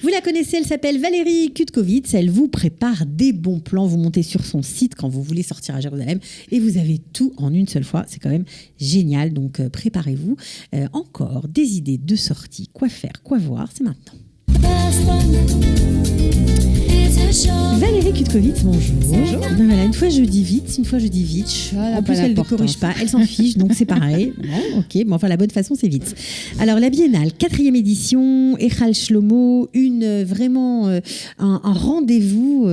Vous la connaissez, elle s'appelle Valérie Kutkovitz. Elle vous prépare des bons plans. Vous montez sur son site quand vous voulez sortir à Jérusalem et vous avez tout en une seule fois. C'est quand même génial. Donc préparez-vous. Encore des idées de sortie. Quoi faire, quoi voir, c'est maintenant. Valérie Kutkovitz, bonjour. Bonjour. Ben voilà, une fois je dis vite, une fois je dis vite. En plus, elle ne corrige pas, elle s'en fiche, donc c'est pareil. Bon, ok, mais enfin la bonne façon, c'est vite. Alors la Biennale, 4e édition, Echal Shlomo, vraiment un rendez-vous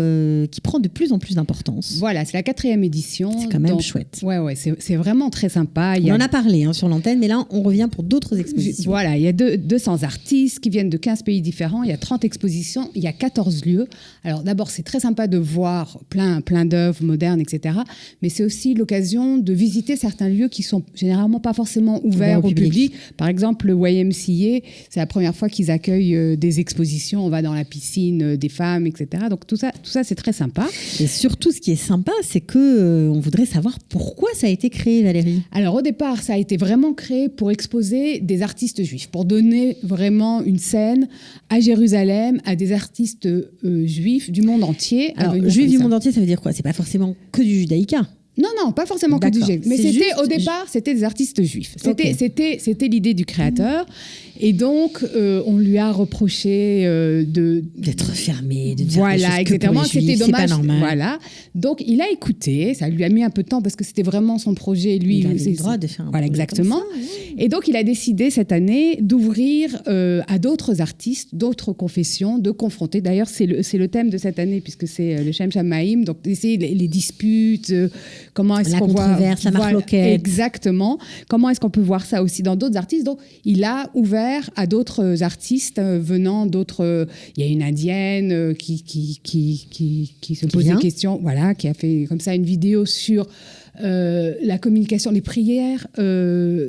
qui prend de plus en plus d'importance. Voilà, c'est la 4e édition. C'est quand même chouette. Ouais, c'est vraiment très sympa. On en a parlé sur l'antenne, mais là, on revient pour d'autres expositions. Voilà, il y a 200 artistes qui viennent de 15 pays différents. Il y a 30 expositions, il y a 14 lieux. Alors d'abord, c'est très sympa de voir plein d'œuvres modernes, etc. Mais c'est aussi l'occasion de visiter certains lieux qui sont généralement pas forcément ouverts au public. Par exemple, le YMCA, c'est la première fois qu'ils accueillent des expositions. On va dans la piscine des femmes, etc. Donc tout ça, c'est très sympa. Et surtout, ce qui est sympa, c'est que on voudrait savoir pourquoi ça a été créé, Valérie. Alors au départ, ça a été vraiment créé pour exposer des artistes juifs, pour donner vraiment une scène à Jérusalem à des artistes juifs du monde entier. Alors, juifs du monde entier, ça veut dire quoi? C'est pas forcément que du judaïka. Non, pas forcément que du juif. Mais au départ, c'était des artistes juifs. C'était l'idée du créateur. Et donc, on lui a reproché d'être fermé, de dire voilà, exactement. C'était dommage. C'est pas normal. Voilà. Donc, il a écouté. Ça lui a mis un peu de temps parce que c'était vraiment son projet. Lui, il avait le droit de faire un voilà, projet exactement. comme ça, oui. Et donc, il a décidé cette année d'ouvrir à d'autres artistes, d'autres confessions, de confronter. D'ailleurs, c'est le thème de cette année puisque c'est le Shem Shamaim. Donc, d'essayer les disputes. Comment est-ce qu'on voit la marloquette. Exactement. Comment est-ce qu'on peut voir ça aussi dans d'autres artistes? Donc, il a ouvert à d'autres artistes venant d'autres. Il y a une Indienne qui se pose des questions. Voilà, qui a fait comme ça une vidéo sur la communication, les prières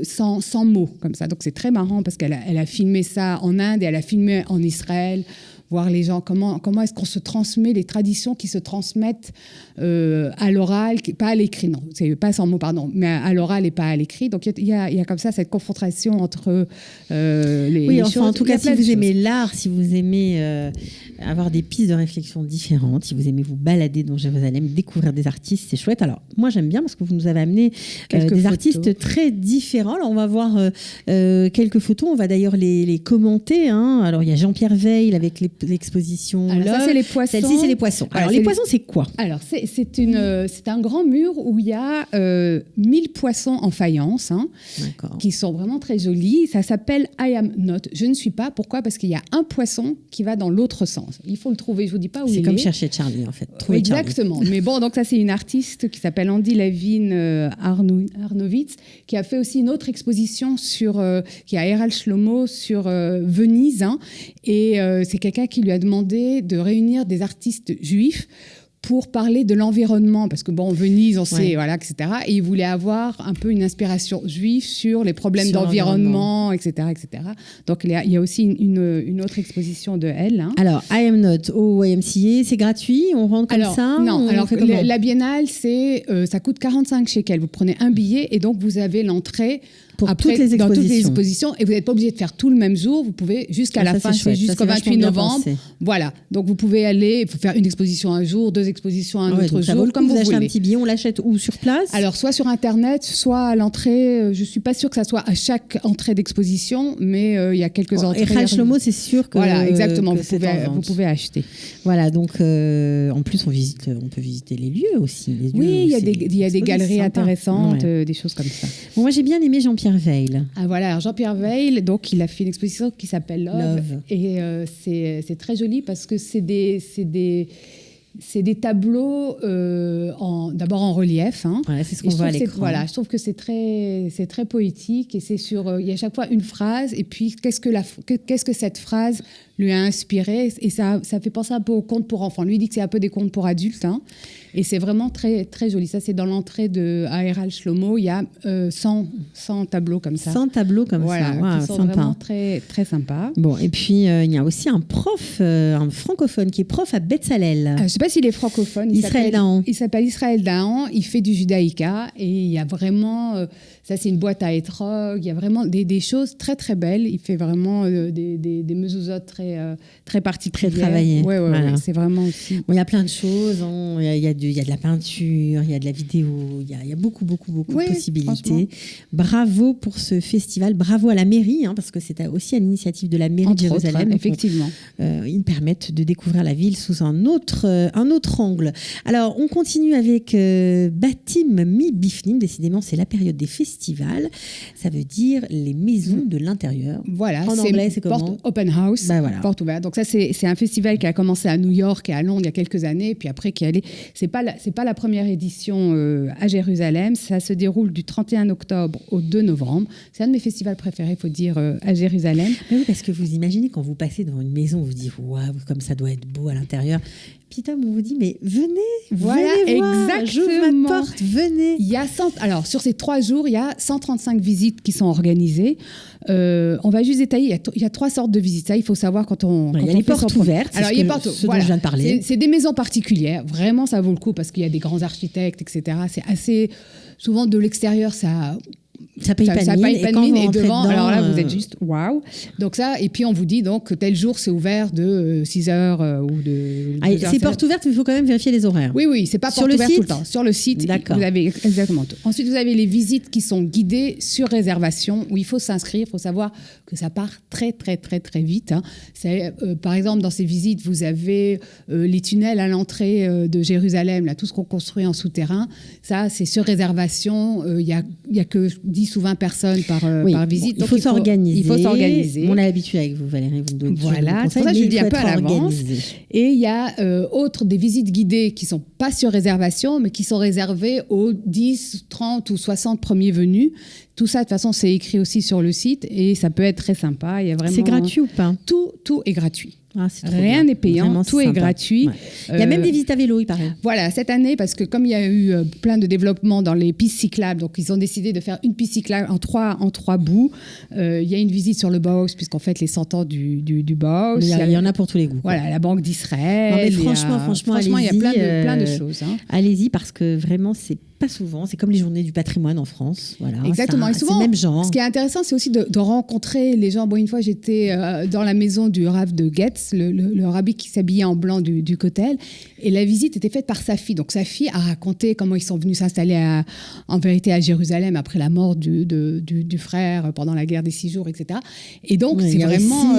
sans mots, comme ça. Donc, c'est très marrant parce qu'elle a filmé ça en Inde et elle a filmé en Israël. Voir les gens, comment est-ce qu'on se transmet, les traditions qui se transmettent à l'oral, pas à l'écrit, non, c'est pas sans mots, pardon, mais à l'oral et pas à l'écrit. Donc il y a comme ça cette confrontation entre les choses. En tout cas, si vous aimez l'art, si vous aimez avoir des pistes de réflexion différentes, si vous aimez vous balader dans Jérusalem, découvrir des artistes, c'est chouette. Alors moi j'aime bien parce que vous nous avez amené des artistes très différents. Alors on va voir quelques photos, on va d'ailleurs les commenter. Alors il y a Jean-Pierre Veil avec l'exposition. Alors ça, c'est les poissons. Celle-ci, c'est les poissons. Alors les poissons, c'est quoi? Alors c'est un grand mur où il y a 1000 poissons en faïence, qui sont vraiment très jolis. Ça s'appelle I am not. Je ne suis pas. Pourquoi? Parce qu'il y a un poisson qui va dans l'autre sens. Il faut le trouver. Je vous dis pas où il est. C'est comme chercher Charlie, en fait. Exactement. Charlie. Mais bon, donc ça, c'est une artiste qui s'appelle Andy Lavine Arnovitz, qui a fait aussi une autre exposition qui est à Echal Shlomo sur Venise. Et c'est quelqu'un qui lui a demandé de réunir des artistes juifs pour parler de l'environnement, parce que Venise, on sait, voilà, etc. Et il voulait avoir un peu une inspiration juive sur les problèmes d'environnement, etc., etc. Donc il y a aussi une autre exposition de elle. Alors, I am not au YMCA, c'est gratuit, on rentre comme ça? Non, alors la Biennale, ça coûte 45 shekels. Vous prenez un billet et donc vous avez l'entrée dans toutes les expositions. Et vous n'êtes pas obligé de faire tout le même jour. Vous pouvez jusqu'à la fin, c'est jusqu'au 28 novembre. Voilà. Donc vous pouvez aller faire une exposition un jour, 2 expositions un autre jour, comme vous voulez. Vous achetez un petit billet, on l'achète où? Sur place? Alors soit sur Internet, soit à l'entrée. Je suis pas sûre que ça soit à chaque entrée d'exposition, mais il y a quelques entrées. Echal Shlomo, c'est sûr que voilà, exactement. Vous pouvez acheter. Voilà. Donc en plus on peut visiter les lieux aussi. Il y a des galeries intéressantes, des choses comme ça. Bon, moi j'ai bien aimé Jean-Pierre Veil. Ah voilà, alors Jean-Pierre Veil, donc il a fait une exposition qui s'appelle Love. Et c'est très joli parce que c'est des tableaux d'abord en relief. Voilà, c'est ce qu'on voit à l'écran. Voilà, je trouve que c'est très poétique et c'est il y a à chaque fois une phrase et puis qu'est-ce que cette phrase lui a inspiré, et ça fait penser un peu aux contes pour enfants. Lui, il dit que c'est un peu des contes pour adultes. Et c'est vraiment très, très joli. Ça, c'est dans l'entrée de Aéral Shlomo. Il y a 100 tableaux comme ça. 100 tableaux comme ça. Wow, qui sont sympa. vraiment très, très sympas. Bon, et puis il y a aussi un prof, un francophone qui est prof à Betzalel. Je ne sais pas s'il est francophone. Israël Dahan. Il s'appelle Israël Dahan. Il fait du judaïka et il y a vraiment, ça c'est une boîte à étrog. Il y a vraiment des choses très très belles. Il fait vraiment des mezuzot très particulières. Très travaillées. Ouais, voilà. c'est vraiment aussi. Bon, il y a plein de choses. Il y a de la peinture, il y a de la vidéo, il y a beaucoup de possibilités. Bravo pour ce festival. Bravo à la mairie, parce que c'est aussi à l'initiative de la mairie de Jérusalem. Effectivement. Ils permettent de découvrir la ville sous un autre angle. Alors, on continue avec Batim Mi Bifnim. Décidément, c'est la période des festivals. Ça veut dire les maisons de l'intérieur. Voilà. En anglais, c'est comment? Porte open house, voilà. Porte ouverte. Donc ça, c'est un festival qui a commencé à New York et à Londres il y a quelques années, puis après qui est allé. C'est pas la première édition à Jérusalem. Ça se déroule du 31 octobre au 2 novembre. C'est un de mes festivals préférés, il faut dire, à Jérusalem. Mais oui, parce que vous imaginez quand vous passez devant une maison, vous vous dites waouh, comme ça doit être beau à l'intérieur. Puis on vous dit mais venez voir, j'ouvre ma porte, venez. Il y a alors sur ces 3 jours, il y a 135 visites qui sont organisées. On va juste détailler. Il y a 3 sortes de visites. Ça, il faut savoir quand on. Il y a les portes ouvertes. Alors il y a portes. Voilà. Dont je viens de parler. C'est des maisons particulières. Vraiment, ça vaut le coup parce qu'il y a des grands architectes, etc. C'est assez souvent de l'extérieur, ça paye pas de mine. Et devant, alors là, vous êtes juste waouh. Donc ça, et puis on vous dit donc que tel jour, c'est ouvert de 6h ou de. C'est porte ouverte, mais il faut quand même vérifier les horaires. Oui, c'est pas porte ouverte tout le temps. Sur le site, d'accord. Vous avez exactement tout. Ensuite, vous avez les visites qui sont guidées sur réservation, où il faut s'inscrire. Il faut savoir que ça part très, très, très, très vite. C'est, par exemple, dans ces visites, vous avez les tunnels à l'entrée de Jérusalem, là, tout ce qu'on construit en souterrain. Ça, c'est sur réservation. Il y a que 10 ou 20 personnes par visite. Bon, il faut s'organiser. Il faut s'organiser. On a l'habitude avec vous, Valérie. Vous me voilà, c'est pour ça que je le dis un peu à l'avance. Et il y a des visites guidées qui ne sont pas sur réservation, mais qui sont réservées aux 10, 30 ou 60 premiers venus. Tout ça, de toute façon, c'est écrit aussi sur le site et ça peut être très sympa. Il y a vraiment, c'est gratuit ou pas? Tout est gratuit. Rien n'est payant, vraiment, tout est gratuit. Ouais. Il y a même des visites à vélo, il paraît. Voilà, cette année, parce que comme il y a eu plein de développements dans les pistes cyclables, donc ils ont décidé de faire une piste cyclable en trois bouts. Il y a une visite sur le Bauhaus, puisqu'on fête les 100 ans du Bauhaus. Il y en a pour tous les goûts. Voilà, la Banque d'Israël. Non, mais franchement, il y a plein de choses. Allez-y, parce que vraiment, c'est pas souvent. C'est comme les journées du patrimoine en France. Voilà, exactement. Et souvent, c'est le même genre. Ce qui est intéressant, c'est aussi de rencontrer les gens. Bon, une fois, j'étais dans la maison du Rav de Getz, le rabbi qui s'habillait en blanc du Kotel. Et la visite était faite par sa fille. Donc, sa fille a raconté comment ils sont venus s'installer en vérité à Jérusalem après la mort du frère pendant la guerre des 6 jours, etc. Et donc, c'est vraiment...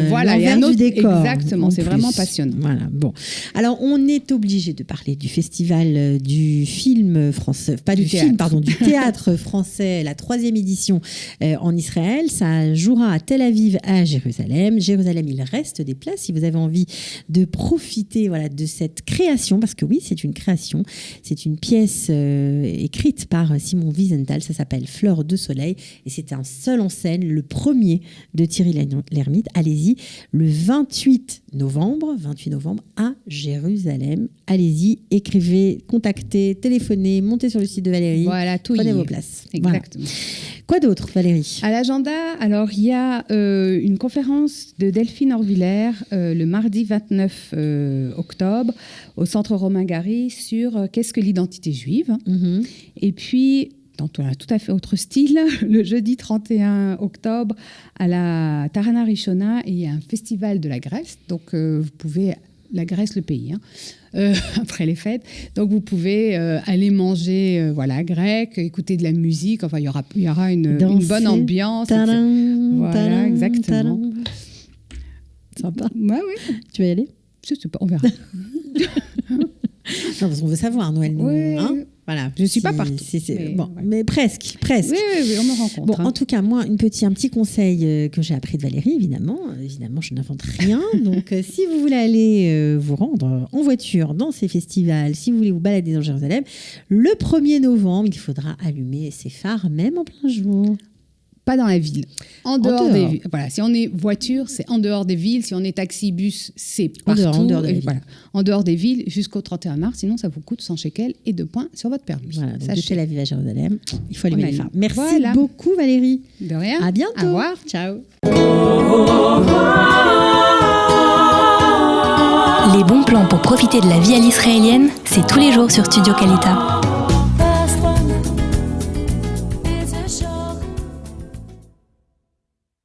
voilà, il y a un autre décor. Exactement, c'est vraiment passionnant. Voilà, bon. Alors, on est obligé de parler du festival du film français. Du théâtre français, la 3e édition en Israël. Ça jouera à Tel Aviv, à Jérusalem. Jérusalem, il reste des places si vous avez envie de profiter de cette création, parce que oui, c'est une création. C'est une pièce écrite par Simon Wiesenthal. Ça s'appelle Fleurs de soleil et c'est un seul en scène, le premier de Thierry Lhermitte. Allez-y, le 28 novembre à Jérusalem. Allez-y, écrivez, contactez, téléphonez, montez sur le site de Valérie. Voilà, prenez vos places. Exactement. Voilà. Quoi d'autre, Valérie? À l'agenda, alors il y a une conférence de Delphine Orviller le mardi 29 octobre au Centre Romain Gary sur qu'est-ce que l'identité juive. Mm-hmm. Et puis, dans tout à fait autre style, le jeudi 31 octobre à la Tarana Rishona, il y a un festival de la Grèce. Donc, vous pouvez... La Grèce, le pays, après les fêtes. Donc, vous pouvez aller manger grec, écouter de la musique. Enfin, il y aura une bonne ambiance. Voilà, exactement. Sympa. Ouais, oui. Tu vas y aller? Je sais pas, on verra. Non, parce qu'on veut savoir, Noël. Oui. Voilà. Je ne suis pas partie. Mais presque. Oui, on me rencontre. Bon, en tout cas, moi, un petit conseil que j'ai appris de Valérie, évidemment. Évidemment, je n'invente rien. Donc, si vous voulez aller vous rendre en voiture dans ces festivals, si vous voulez vous balader dans Jérusalem, le 1er novembre, il faudra allumer ses phares, même en plein jour. pas dans la ville. En dehors des villes. Voilà, si on est voiture, c'est en dehors des villes. Si on est taxi, bus, c'est partout. En dehors des villes jusqu'au 31 mars. Sinon, ça vous coûte 100 shekels et 2 points sur votre permis. Voilà, donc de Tel Aviv à Jérusalem, il faut aller les femmes. Merci beaucoup, Valérie. De rien. À bientôt. Au revoir. Ciao. Les bons plans pour profiter de la vie à l'israélienne, c'est tous les jours sur Studio Kalita.